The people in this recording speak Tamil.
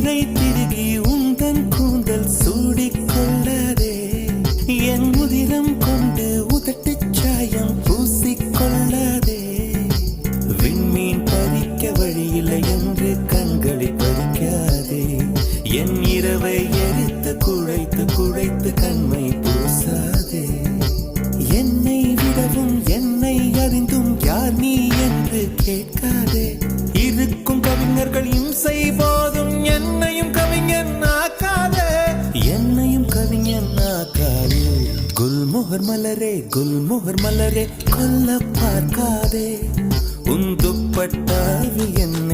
உயிரை திருகி உந்தன் கூந்தல் சூடிக்கொள்ளாதே என் உதிரம் கொண்டு உதட்டு சாயம் பூசிக்கொள்ளாதே விண்மீன் பறிக்க வழியில்லை என்று கண்களை பறிக்காதே என் இரவை எரித்து குழைத்து குழைத்து கண்மை பூசாதே என்னை விடவும் என்னை அறிந்தும் யார் நீ என்று கேட்காதே இருக்கும் கவிஞர்கள் இம்சை போதும் என்னையும் கவிஞன் ஆக்காதே என்னையும் கவிஞன் ஆக்காதே குல்மோகர் மலரே கொல்ல பார்க்காதே உன் துப்பட்டாவில் என்ன